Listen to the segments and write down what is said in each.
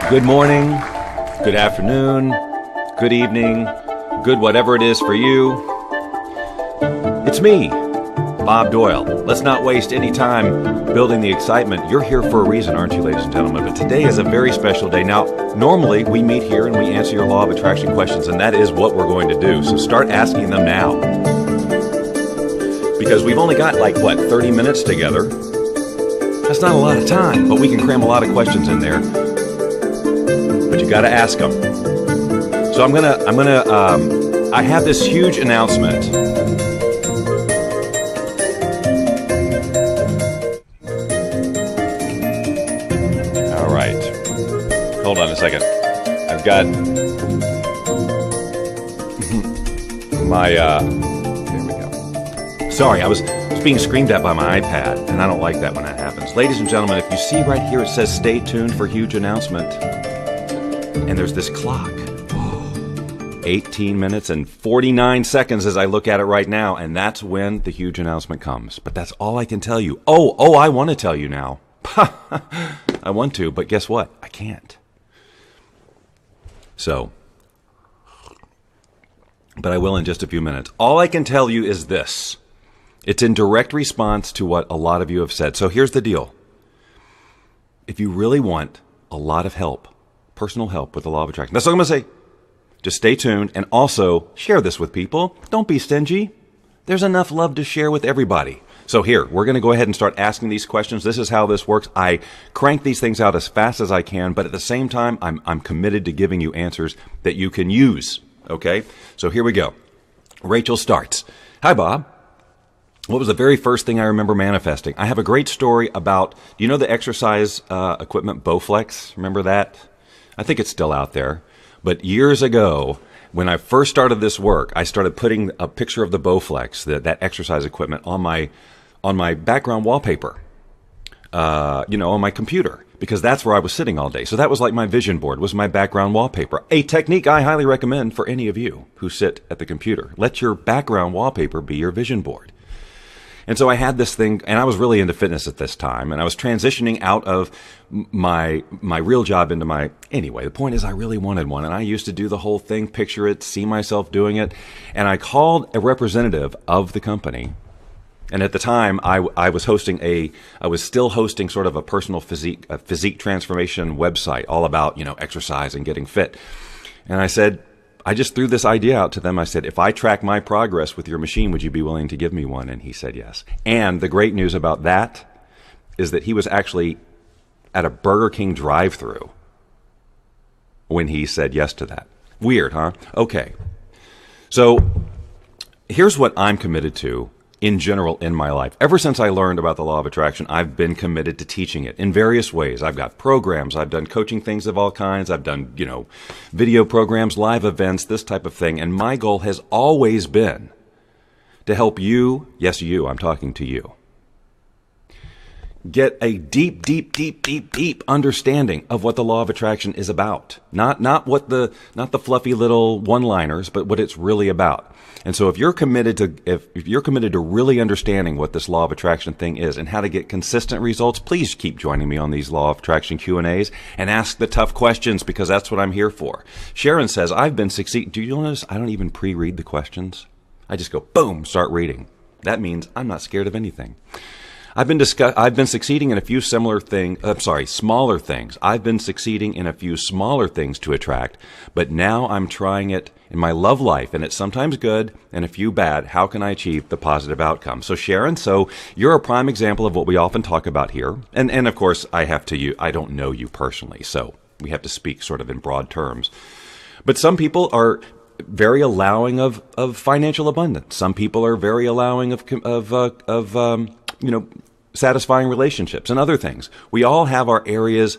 Good morning, good afternoon, good evening, good whatever it is for you. It's me, Bob Doyle. Let's not waste any time building the excitement. You're here for a reason, aren't you, ladies and gentlemen? But today is a very special day. Now, normally we meet here and we answer your law of attraction questions, and that is what we're going to do. So start asking them now. Because we've only got 30 minutes together. That's not a lot of time, but we can cram a lot of questions in there. But you got to ask them. So I have this huge announcement. All right. Hold on a second. I've got my, there we go. Sorry, I was being screamed at by my iPad, and I don't like that when that happens. Ladies and gentlemen, if you see right here, it says stay tuned for huge announcement. And there's this clock. 18 minutes and 49 seconds as I look at it right now, and that's when the huge announcement comes. But that's all I can tell you. Oh, I want to tell you now. I want to, but guess what? I can't. So, but I will in just a few minutes. All I can tell you is this. It's in direct response to what a lot of you have said. So here's the deal. If you really want a lot of help, personal help with the law of attraction, that's all I'm going to say. Just stay tuned and also share this with people. Don't be stingy. There's enough love to share with everybody. So here, we're going to go ahead and start asking these questions. This is how this works. I crank these things out as fast as I can, but at the same time, I'm committed to giving you answers that you can use. Okay? So here we go. Rachel starts. Hi, Bob. What was the very first thing I remember manifesting? I have a great story about, do you know the exercise equipment Bowflex? Remember that? I think it's still out there. But years ago, when I first started this work, I started putting a picture of the Bowflex, that exercise equipment, on my background wallpaper, on my computer, because that's where I was sitting all day. So that was like my vision board, was my background wallpaper. A technique I highly recommend for any of you who sit at the computer. Let your background wallpaper be your vision board. And so I had this thing, and I was really into fitness at this time, and I was transitioning out of my real job into anyway, the point is I really wanted one, and I used to do the whole thing, picture it, see myself doing it, and I called a representative of the company, and at the time I was still hosting sort of a personal physique transformation website, all about, exercise and getting fit. And I just threw this idea out to them. I said, if I track my progress with your machine, would you be willing to give me one? And he said yes. And the great news about that is that he was actually at a Burger King drive-thru when he said yes to that. Weird, huh? Okay. So here's what I'm committed to in general in my life. Ever since I learned about the law of attraction, I've been committed to teaching it in various ways. I've got programs. I've done coaching things of all kinds. I've done, video programs, live events, this type of thing. And my goal has always been to help you, yes, you, I'm talking to you, get a deep, deep, deep, deep, deep understanding of what the law of attraction is about. Not the fluffy little one-liners, but what it's really about. And so if you're committed to really understanding what this law of attraction thing is and how to get consistent results, please keep joining me on these law of attraction Q&As and ask the tough questions, because that's what I'm here for. Sharon says, I've been succeeding. Do you notice I don't even pre-read the questions? I just go, boom, start reading. That means I'm not scared of anything. I've been succeeding in a few smaller things. I've been succeeding in a few smaller things to attract, but now I'm trying it in my love life, and it's sometimes good and a few bad. How can I achieve the positive outcome? So Sharon, you're a prime example of what we often talk about here. And of course, I don't know you personally, so we have to speak sort of in broad terms. But some people are very allowing of financial abundance. Some people are very allowing of satisfying relationships and other things. We all have our areas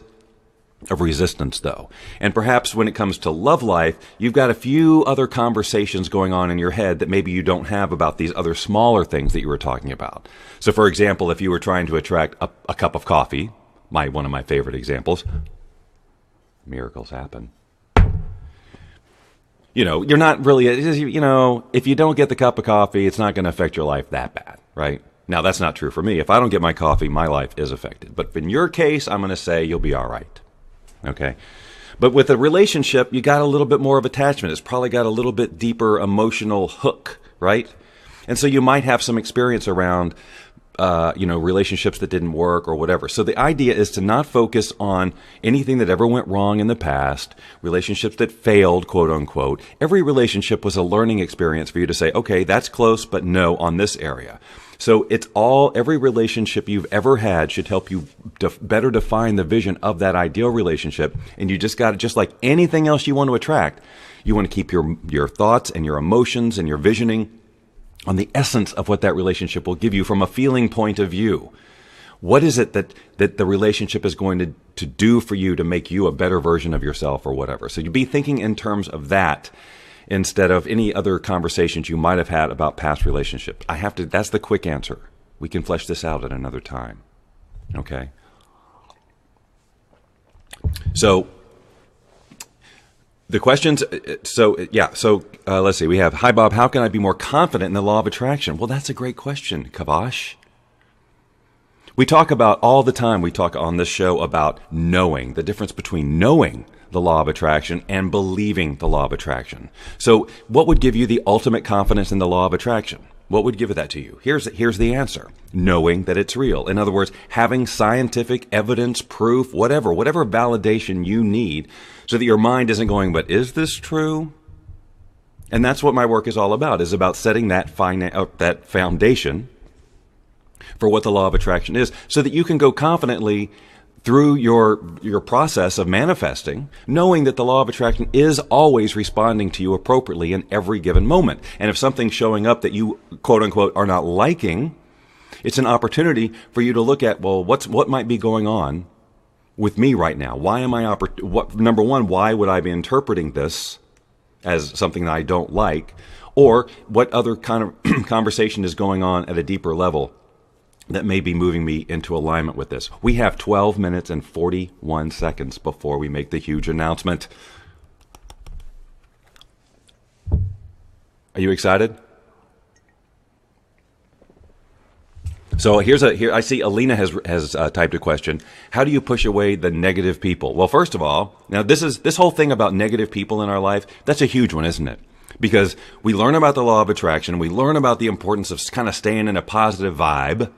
of resistance, though. And perhaps when it comes to love life, you've got a few other conversations going on in your head that maybe you don't have about these other smaller things that you were talking about. So, for example, if you were trying to attract a cup of coffee, one of my favorite examples, miracles happen. You're not really, if you don't get the cup of coffee, it's not going to affect your life that bad, right? Now, that's not true for me. If I don't get my coffee, my life is affected. But in your case, I'm going to say you'll be all right. Okay. But with a relationship, you got a little bit more of attachment. It's probably got a little bit deeper emotional hook, right? And so you might have some experience around, relationships that didn't work or whatever. So the idea is to not focus on anything that ever went wrong in the past, relationships that failed, quote unquote. Every relationship was a learning experience for you to say, okay, that's close, but no on this area. So every relationship you've ever had should help you better define the vision of that ideal relationship. And you just got to, just like anything else you want to attract, you want to keep your thoughts and your emotions and your visioning on the essence of what that relationship will give you from a feeling point of view. What is it that the relationship is going to do for you to make you a better version of yourself or whatever? So you'd be thinking in terms of that instead of any other conversations you might have had about past relationships. That's the quick answer. We can flesh this out at another time. Okay? So the questions, let's see. We have, hi Bob, how can I be more confident in the law of attraction? Well, that's a great question, Kavash. We talk about all the time, we talk on this show about knowing, the difference between knowing the law of attraction and believing the law of attraction. So what would give you the ultimate confidence in the law of attraction? What would give that to you? Here's the answer. Knowing that it's real. In other words, having scientific evidence, proof, whatever validation you need so that your mind isn't going, but is this true? And that's what my work is all about, is about setting that foundation for what the law of attraction is so that you can go confidently through your process of manifesting, knowing that the law of attraction is always responding to you appropriately in every given moment. And if something's showing up that you, quote unquote, are not liking, it's an opportunity for you to look at, well, what might be going on with me right now? Number one, why would I be interpreting this as something that I don't like? Or what other kind of conversation is going on at a deeper level that may be moving me into alignment with this? We have 12 minutes and 41 seconds before we make the huge announcement. Are you excited? So here I see Alina has typed a question. How do you push away the negative people? Well, first of all, now this whole thing about negative people in our life, that's a huge one, isn't it? Because we learn about the law of attraction, we learn about the importance of kind of staying in a positive vibe,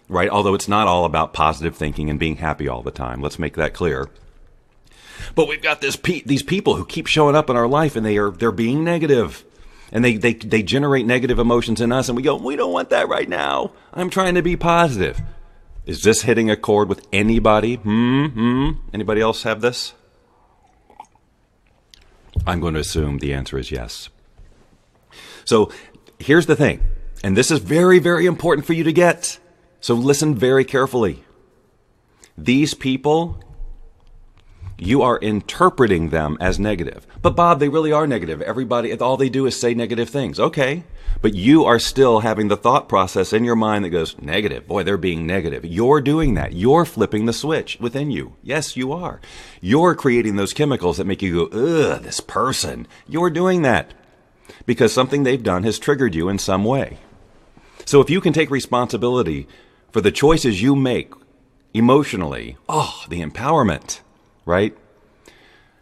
right? Although it's not all about positive thinking and being happy all the time. Let's make that clear. But we've got these people who keep showing up in our life, and they're being negative. And they generate negative emotions in us, and we go, we don't want that right now. I'm trying to be positive. Is this hitting a chord with anybody? Anybody else have this? I'm going to assume the answer is yes. So here's the thing, and this is very, very important for you to get. So listen very carefully. These people, you are interpreting them as negative. But Bob, they really are negative. Everybody, all they do is say negative things. Okay. But you are still having the thought process in your mind that goes, negative. Boy, they're being negative. You're doing that. You're flipping the switch within you. Yes, you are. You're creating those chemicals that make you go, ugh, this person. You're doing that because something they've done has triggered you in some way. So if you can take responsibility for the choices you make emotionally, the empowerment, right?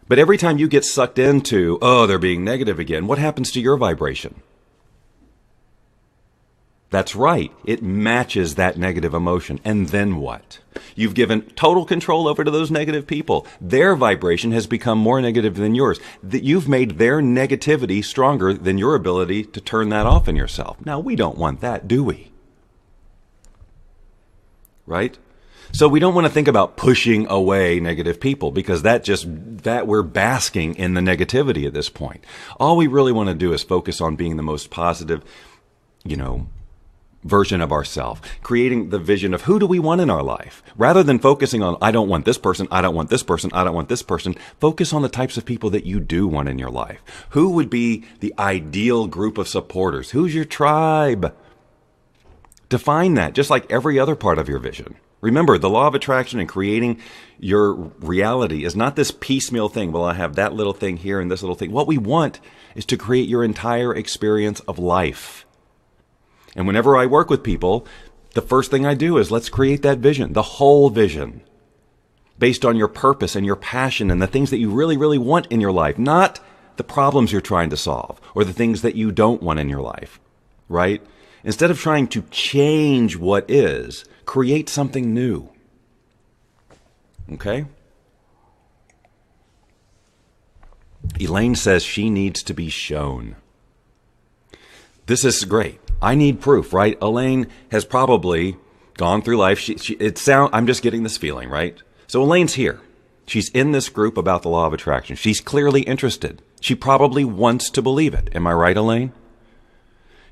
But every time you get sucked into, they're being negative again, what happens to your vibration? That's right. It matches that negative emotion. And then what? You've given total control over to those negative people. Their vibration has become more negative than yours. That you've made their negativity stronger than your ability to turn that off in yourself. Now, we don't want that, do we? Right? So we don't want to think about pushing away negative people because that we're basking in the negativity at this point. All we really want to do is focus on being the most positive, version of ourselves, creating the vision of who do we want in our life. Rather than focusing on, I don't want this person, I don't want this person, I don't want this person, focus on the types of people that you do want in your life. Who would be the ideal group of supporters? Who's your tribe? Define that, just like every other part of your vision. Remember, the law of attraction and creating your reality is not this piecemeal thing. Well, I have that little thing here and this little thing. What we want is to create your entire experience of life. And whenever I work with people, the first thing I do is let's create that vision, the whole vision. based on your purpose and your passion and the things that you really, really want in your life, not the problems you're trying to solve or the things that you don't want in your life, right? Instead of trying to change what is, create something new. Okay? Elaine says she needs to be shown. This is great. I need proof, right? Elaine has probably gone through life. I'm just getting this feeling, right? So Elaine's here. She's in this group about the law of attraction. She's clearly interested. She probably wants to believe it. Am I right, Elaine?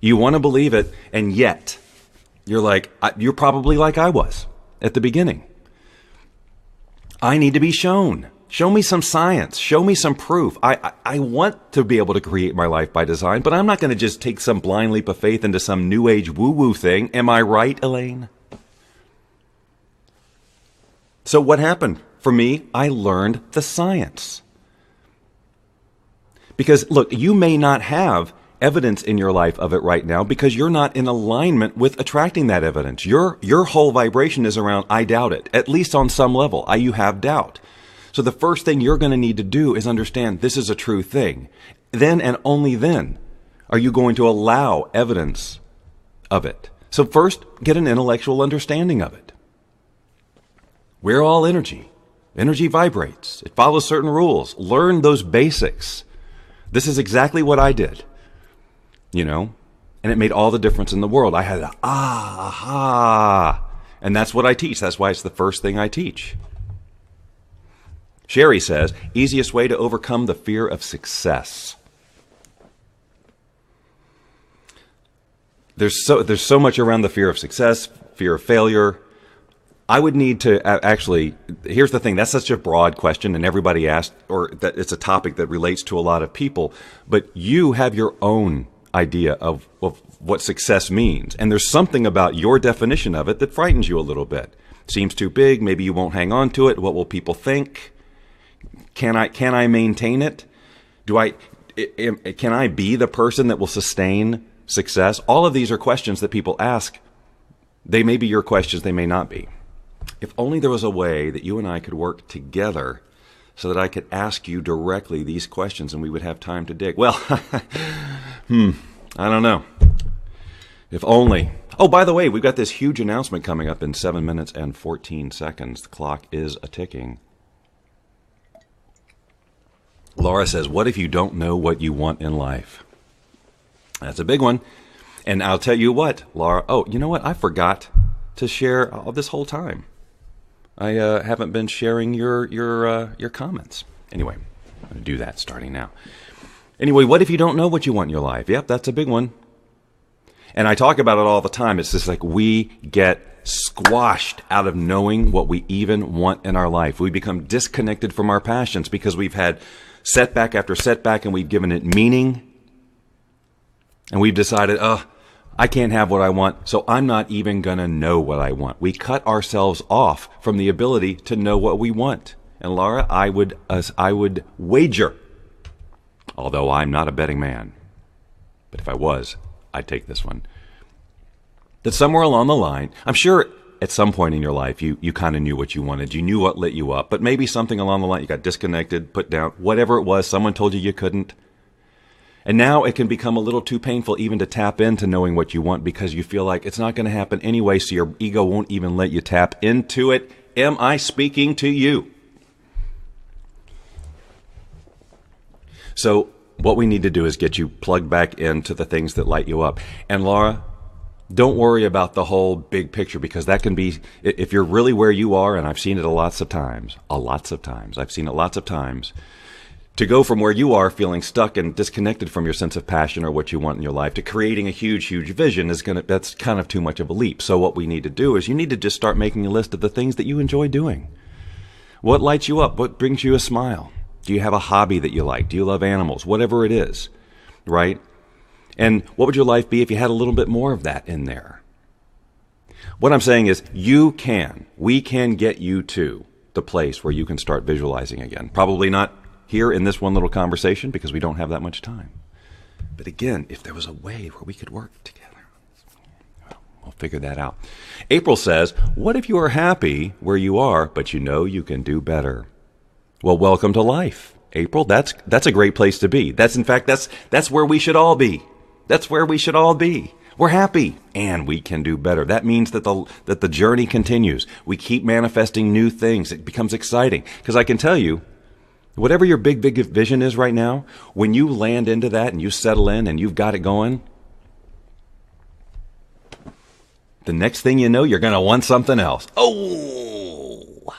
You want to believe it, and yet you're probably like I was at the beginning. I need to be shown. Show me some science. Show me some proof. I want to be able to create my life by design, but I'm not going to just take some blind leap of faith into some new age woo-woo thing. Am I right, Elaine? So what happened? For me, I learned the science. Because, look, you may not have evidence in your life of it right now because you're not in alignment with attracting that evidence. Your whole vibration is around, I doubt it, at least on some level. You have doubt. So the first thing you're going to need to do is understand this is a true thing. Then and only then are you going to allow evidence of it. So first, get an intellectual understanding of it. We're all energy. Energy vibrates. It follows certain rules. Learn those basics. This is exactly what I did, and it made all the difference in the world. I had aha, and that's what I teach. That's why it's the first thing I teach. Sherry says, easiest way to overcome the fear of success. There's so much around the fear of success, fear of failure. I would need to here's the thing, that's such a broad question and everybody asked, or that it's a topic that relates to a lot of people, but you have your own idea of what success means. And there's something about your definition of it that frightens you a little bit. Seems too big, maybe you won't hang on to it. What will people think? Can I maintain it? Can I be the person that will sustain success? All of these are questions that people ask. They may be your questions, they may not be. If only there was a way that you and I could work together so that I could ask you directly these questions and we would have time to dig. Well, I don't know. If only. Oh, by the way, we've got this huge announcement coming up in 7 minutes and 14 seconds. The clock is a-ticking. Laura says, what if you don't know what you want in life? That's a big one. And I'll tell you what, Laura. Oh, you know what? I forgot to share this whole time. I haven't been sharing your comments. Anyway, I'm going to do that starting now. Anyway, what if you don't know what you want in your life? Yep, that's a big one. And I talk about it all the time. It's just like we get squashed out of knowing what we even want in our life. We become disconnected from our passions because we've had setback after setback and we've given it meaning. And we've decided, I can't have what I want, so I'm not even going to know what I want. We cut ourselves off from the ability to know what we want. And Laura, I would wager, although I'm not a betting man, but if I was, I'd take this one, that somewhere along the line, I'm sure at some point in your life you kind of knew what you wanted. You knew what lit you up, but maybe something along the line, you got disconnected, put down, whatever it was, someone told you couldn't. And now it can become a little too painful even to tap into knowing what you want because you feel like it's not going to happen anyway, so your ego won't even let you tap into it. Am I speaking to you? So what we need to do is get you plugged back into the things that light you up. And Laura, don't worry about the whole big picture because that can be, if you're really where you are, and I've seen it lots of times, I've seen it lots of times, to go from where you are feeling stuck and disconnected from your sense of passion or what you want in your life to creating a huge, huge vision that's kind of too much of a leap. So what we need to do is you need to just start making a list of the things that you enjoy doing. What lights you up? What brings you a smile? Do you have a hobby that you like? Do you love animals? Whatever it is, right? And what would your life be if you had a little bit more of that in there? What I'm saying is we can get you to the place where you can start visualizing again. Probably not here in this one little conversation because we don't have that much time. But again, if there was a way where we could work together, well, We'll figure that out. April says, what if you are happy where you are, but you know you can do better? Well, welcome to life, April. That's a great place to be. That's where we should all be. That's where we should all be. We're happy and we can do better. That means that the journey continues. We keep manifesting new things. It becomes exciting. Because I can tell you, whatever your big vision is right now, when you land into that and you settle in and you've got it going, the next thing you know, you're going to want something else. Oh!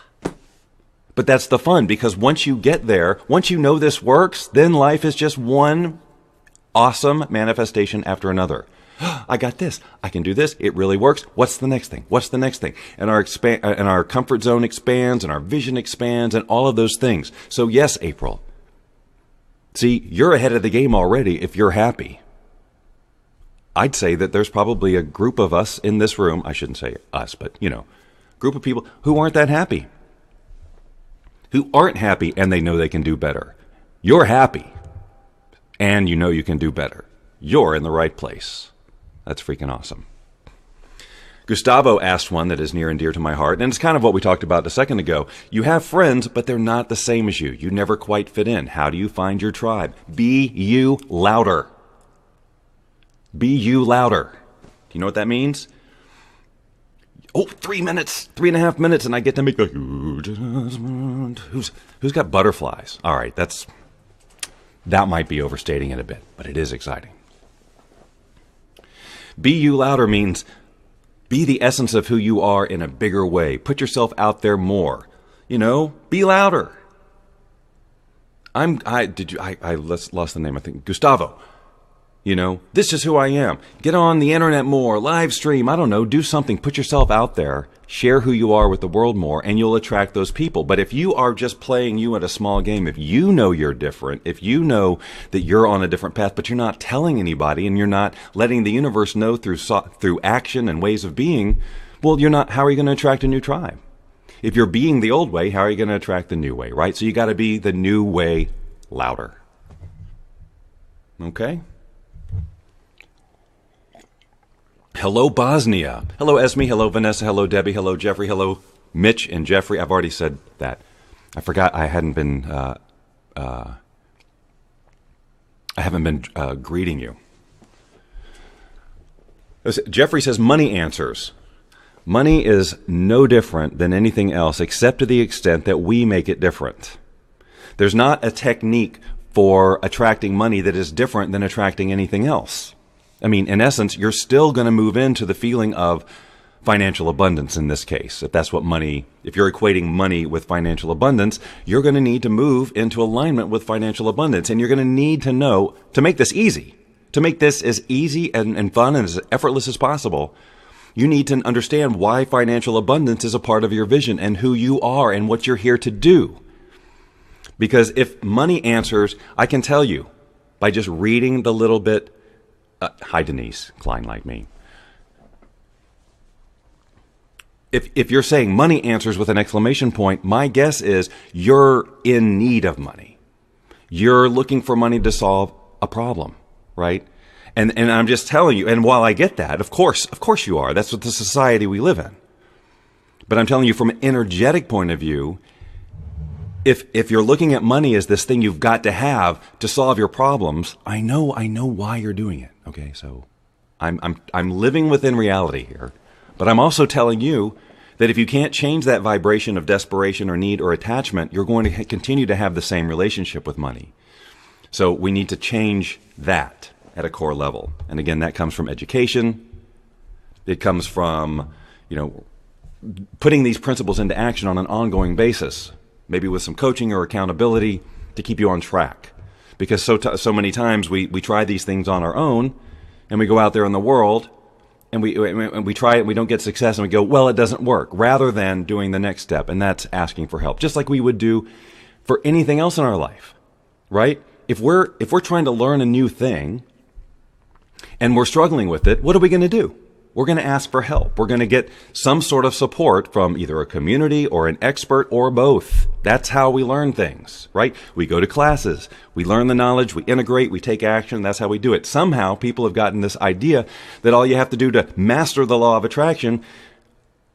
But that's the fun, because once you get there, once you know this works, then life is just one awesome manifestation after another. I got this. I can do this. It really works. What's the next thing? What's the next thing? And our comfort zone expands, and our vision expands, and all of those things. So yes, April. See, you're ahead of the game already if you're happy. I'd say that there's probably a group of us in this room, I shouldn't say us, but, group of people who aren't that happy. Who aren't happy and they know they can do better. You're happy and you know you can do better. You're in the right place. That's freaking awesome. Gustavo asked one that is near and dear to my heart, and it's kind of what we talked about a second ago. You have friends, but they're not the same as you. You never quite fit in. How do you find your tribe? Be you louder. Be you louder. Do you know what that means? Oh, 3 minutes, 3.5 minutes, and I get to make like, who's got butterflies? All right, that might be overstating it a bit, but it is exciting. Be you louder means be the essence of who you are in a bigger way. Put yourself out there more. Be louder. I lost the name, I think. Gustavo. This is who I am. Get on the internet more, live stream, I don't know, do something, put yourself out there, share who you are with the world more, and you'll attract those people. But if you are just playing you at a small game, if you know you're different, if you know that you're on a different path, but you're not telling anybody and you're not letting the universe know through action and ways of being, well, how are you going to attract a new tribe? If you're being the old way, how are you going to attract the new way, right? So you got to be the new way louder. Okay? Hello, Bosnia. Hello, Esme. Hello, Vanessa. Hello, Debbie. Hello, Jeffrey. Hello, Mitch and Jeffrey. I've already said that. I forgot I hadn't been, greeting you. Jeffrey says, money answers. Money is no different than anything else except to the extent that we make it different. There's not a technique for attracting money that is different than attracting anything else. I mean, in essence, you're still going to move into the feeling of financial abundance in this case. If you're equating money with financial abundance, you're going to need to move into alignment with financial abundance. And you're going to need to know, to make this easy, to make this as easy and fun and as effortless as possible, you need to understand why financial abundance is a part of your vision and who you are and what you're here to do. Because if money answers, I can tell you, by just reading the little bit. Hi, Denise Klein, like me. If you're saying money answers with an exclamation point, my guess is you're in need of money. You're looking for money to solve a problem, right? And I'm just telling you, and while I get that, of course you are. That's what the society we live in. But I'm telling you from an energetic point of view, if you're looking at money as this thing you've got to have to solve your problems, I know why you're doing it. Okay, so I'm living within reality here, but I'm also telling you that if you can't change that vibration of desperation or need or attachment, you're going to continue to have the same relationship with money. So we need to change that at a core level. And again, that comes from education. It comes from, putting these principles into action on an ongoing basis, maybe with some coaching or accountability to keep you on track. Because so many times we try these things on our own, and we go out there in the world, and we try it, and we don't get success, and we go, well, it doesn't work, rather than doing the next step, and that's asking for help, just like we would do for anything else in our life, right? If we're trying to learn a new thing, and we're struggling with it, what are we going to do? we're going to ask for help. We're going to get some sort of support from either a community or an expert or both. That's how we learn things, right? We go to classes, we learn the knowledge, we integrate, we take action. That's how we do it. Somehow people have gotten this idea that all you have to do to master the law of attraction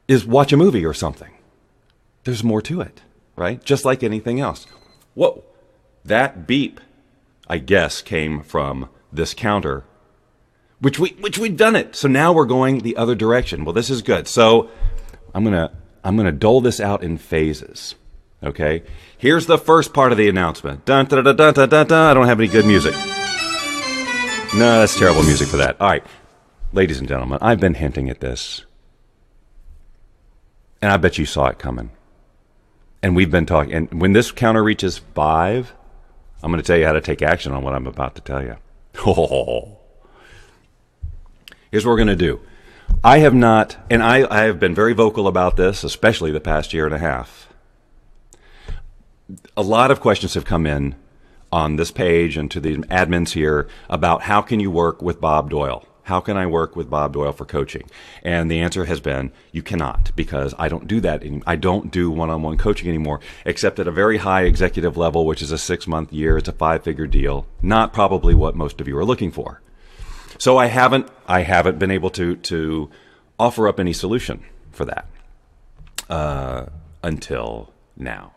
is watch a movie or something. There's more to it, right? Just like anything else. Whoa, that beep, I guess, came from this counter, which we've done it. So now we're going the other direction. Well, this is good. So I'm gonna dole this out in phases. Okay. Here's the first part of the announcement. Dun, dun, dun, dun, dun, dun, dun. I don't have any good music. No, that's terrible music for that. All right, ladies and gentlemen, I've been hinting at this, and I bet you saw it coming. And we've been talking. And when this counter reaches 5, I'm going to tell you how to take action on what I'm about to tell you. Oh. Here's what we're going to do. I have not, and I have been very vocal about this, especially the past year and a half. A lot of questions have come in on this page and to the admins here about how can you work with Bob Doyle? How can I work with Bob Doyle for coaching? And the answer has been, you cannot, because I don't do that. I don't do one-on-one coaching anymore, except at a very high executive level, which is a 6-month year. It's a 5-figure deal. Not probably what most of you are looking for. So I haven't been able to offer up any solution for that until now.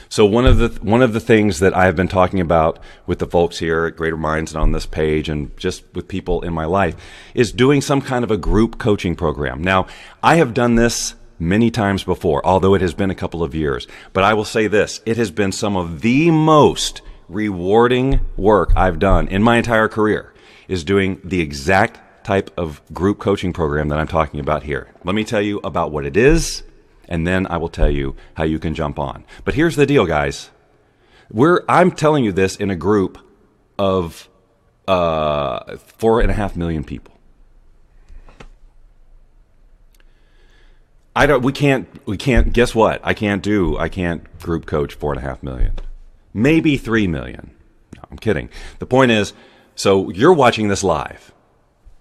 So one of the things that I have been talking about with the folks here at Greater Minds and on this page and just with people in my life is doing some kind of a group coaching program. Now, I have done this many times before, although it has been a couple of years. But I will say this, it has been some of the most rewarding work I've done in my entire career, is doing the exact type of group coaching program that I'm talking about here. Let me tell you about what it is, and then I will tell you how you can jump on. But here's the deal, guys. I'm telling you this in a group of 4.5 million people. We can't, guess what? I can't group coach 4.5 million. Maybe 3 million. No, I'm kidding. The point is, so you're watching this live.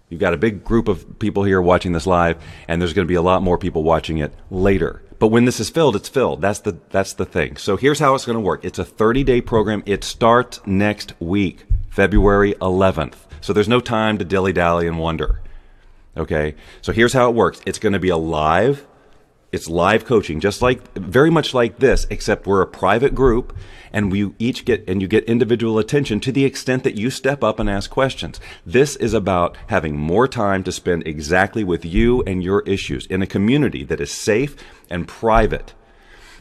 You've got a big group of people here watching this live, and there's going to be a lot more people watching it later. But when this is filled, it's filled. That's the thing. So here's how it's going to work. It's a 30-day program. It starts next week, February 11th. So there's no time to dilly-dally and wonder. Okay? So here's how it works. It's going to be it's live coaching, very much like this, except we're a private group, and you get individual attention to the extent that you step up and ask questions. This is about having more time to spend exactly with you and your issues in a community that is safe and private.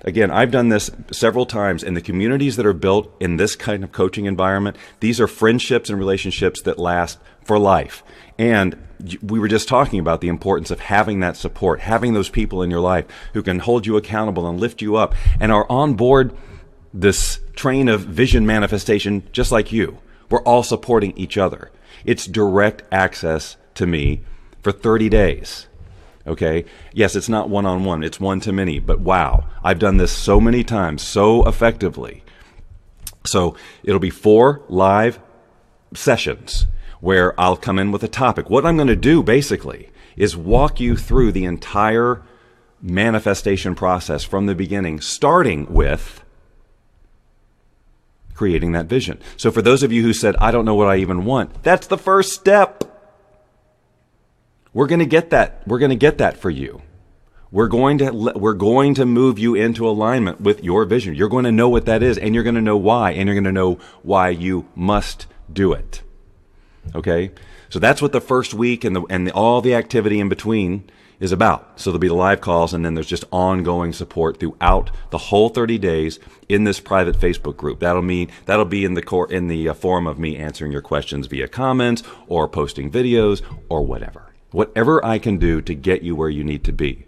Again, I've done this several times, and the communities that are built in this kind of coaching environment, these are friendships and relationships that last for life. And we were just talking about the importance of having that support, having those people in your life who can hold you accountable and lift you up and are on board this train of vision manifestation just like you. We're all supporting each other. It's direct access to me for 30 days. Okay? Yes, it's not one-on-one. It's one-to-many. But wow, I've done this so many times, so effectively. So it'll be 4 live sessions where I'll come in with a topic. What I'm going to do, basically, is walk you through the entire manifestation process from the beginning, starting with creating that vision. So for those of you who said, I don't know what I even want, that's the first step. We're going to get that. We're going to get that for you. We're going to move you into alignment with your vision. You're going to know what that is, and you're going to know why, and you're going to know why you must do it. Okay? So that's what the first week and all the activity in between is about. So there'll be the live calls, and then there's just ongoing support throughout the whole 30 days in this private Facebook group. That'll be in the form of me answering your questions via comments or posting videos or whatever. Whatever I can do to get you where you need to be.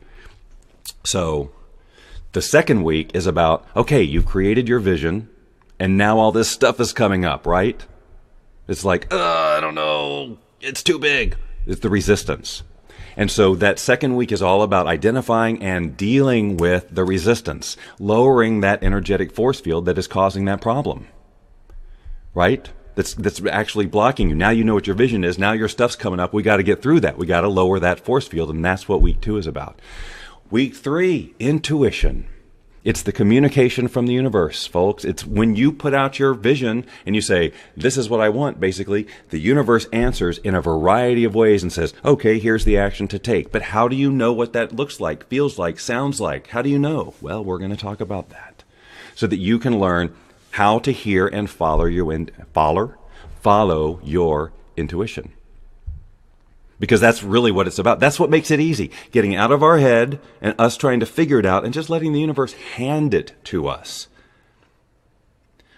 So the second week is about, okay, you've created your vision, and now all this stuff is coming up, right? It's like, I don't know, it's too big. It's the resistance. And so that second week is all about identifying and dealing with the resistance, lowering that energetic force field that is causing that problem, right? that's actually blocking you. Now you know what your vision is. Now your stuff's coming up. We got to get through that. We got to lower that force field, and that's what week 2 is about. Week 3, intuition. It's the communication from the universe, folks. It's when you put out your vision and you say, this is what I want, basically, the universe answers in a variety of ways and says, okay, here's the action to take. But how do you know what that looks like, feels like, sounds like? How do you know? Well, we're going to talk about that so that you can learn how to hear and follow your intuition. Because that's really what it's about. That's what makes it easy. Getting out of our head and us trying to figure it out and just letting the universe hand it to us.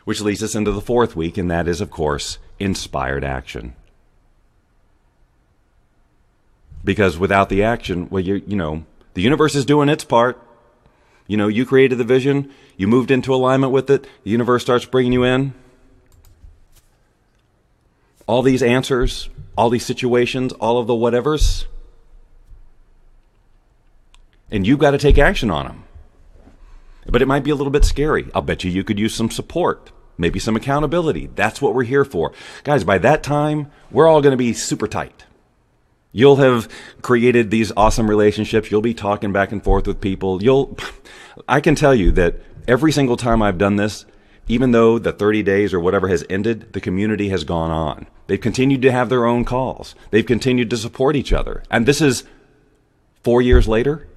Which leads us into the 4th week, and that is, of course, inspired action. Because without the action, well, you know, the universe is doing its part. You know, you created the vision. You moved into alignment with it. The universe starts bringing you in all these answers, all these situations, all of the whatevers. And you've got to take action on them. But it might be a little bit scary. I'll bet you could use some support, maybe some accountability. That's what we're here for. Guys, by that time, we're all going to be super tight. You'll have created these awesome relationships. You'll be talking back and forth with people. I can tell you that every single time I've done this, even though the 30 days or whatever has ended, the community has gone on. They've continued to have their own calls. They've continued to support each other. And this is 4 years later.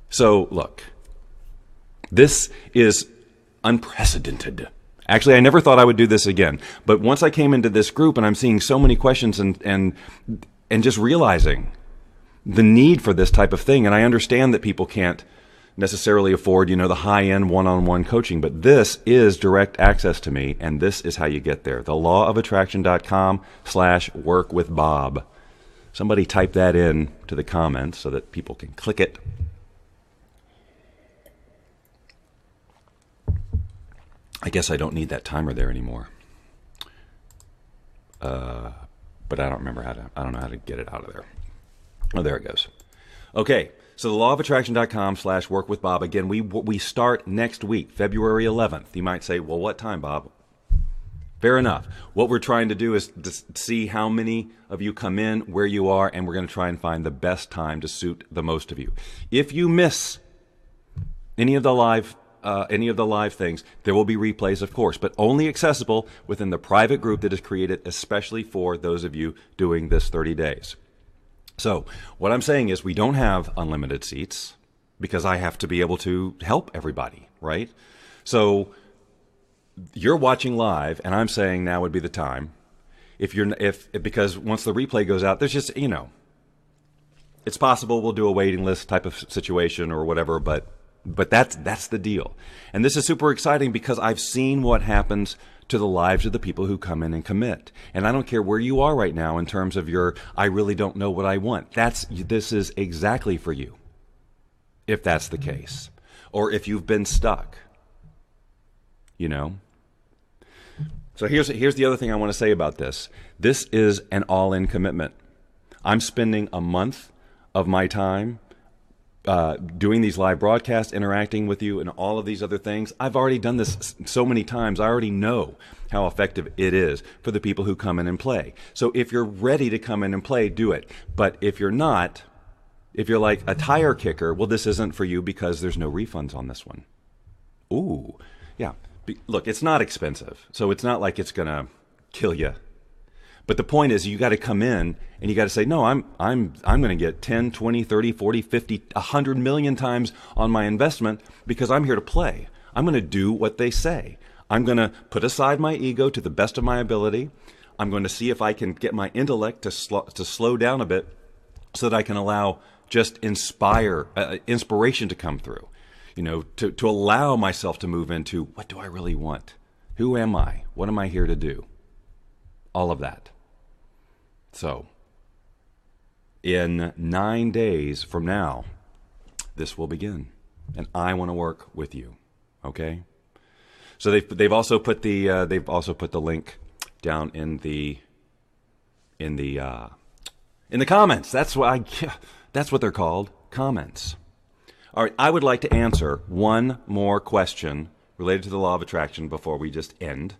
So, look, this is unprecedented. Actually, I never thought I would do this again. But once I came into this group and I'm seeing so many questions and just realizing the need for this type of thing, and I understand that people can't necessarily afford, you know, the high-end one-on-one coaching, but this is direct access to me, and this is how you get there. theLawOfAttraction.com/workwithbob. Somebody type that in to the comments so that people can click it. I guess I don't need that timer there anymore. But I don't know how to get it out of there. Oh, there it goes. Okay. So theLawOfAttraction.com/workwithbob. Again, we start next week, February 11th. You might say, well, what time, Bob? Fair enough. What we're trying to do is to see how many of you come in, where you are, and we're going to try and find the best time to suit the most of you. If you miss any of the live things, there will be replays, of course, but only accessible within the private group that is created especially for those of you doing this 30 days. So what I'm saying is we don't have unlimited seats because I have to be able to help everybody, right? So you're watching live, and I'm saying now would be the time. Because once the replay goes out, there's just, you know, it's possible we'll do a waiting list type of situation or whatever, but that's the deal. And this is super exciting because I've seen what happens to the lives of the people who come in and commit. And I don't care where you are right now in terms of I really don't know what I want. This is exactly for you, if that's the case. Or if you've been stuck, you know. So here's the other thing I want to say about this. This is an all-in commitment. I'm spending a month of my time doing these live broadcasts, interacting with you, and all of these other things. I've already done this so many times. I already know how effective it is for the people who come in and play. So if you're ready to come in and play, do it. But if you're not, if you're like a tire kicker, well, this isn't for you because there's no refunds on this one. Ooh, yeah. Look, it's not expensive, so it's not like it's going to kill you. But the point is you got to come in and you got to say, no, I'm going to get 10, 20, 30, 40, 50, 100 million times on my investment because I'm here to play. I'm going to do what they say. I'm going to put aside my ego to the best of my ability. I'm going to see if I can get my intellect to slow down a bit so that I can allow just inspiration to come through, you know, to allow myself to move into what do I really want? Who am I? What am I here to do? All of that. So, in 9 days from now, this will begin, and I want to work with you. Okay. So they've also put the link down in the comments. That's what they're called, comments. All right. I would like to answer one more question related to the law of attraction before we just end.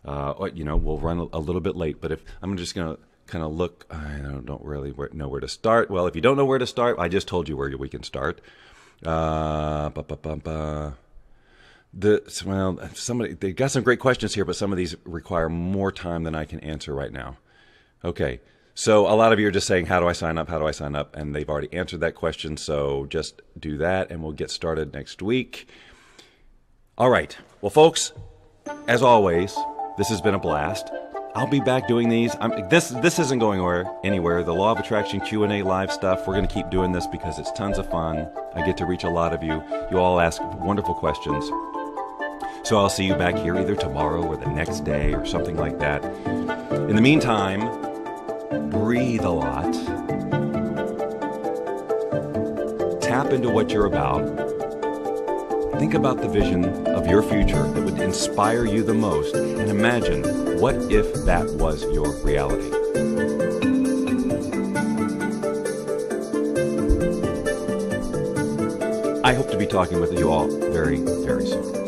We'll run a little bit late, but if I'm just going to kind of look, I don't really know where to start. Well, if you don't know where to start, I just told you where we can start. Somebody, they got some great questions here, but some of these require more time than I can answer right now. Okay. So a lot of you are just saying, how do I sign up? How do I sign up? And they've already answered that question. So just do that and we'll get started next week. All right. Well, folks, as always, this has been a blast. I'll be back doing these. This isn't going anywhere. The Law of Attraction Q&A live stuff, we're going to keep doing this because it's tons of fun. I get to reach a lot of you. You all ask wonderful questions. So I'll see you back here either tomorrow or the next day or something like that. In the meantime, breathe a lot. Tap into what you're about. Think about the vision of your future that would inspire you the most, and imagine, what if that was your reality? I hope to be talking with you all very, very soon.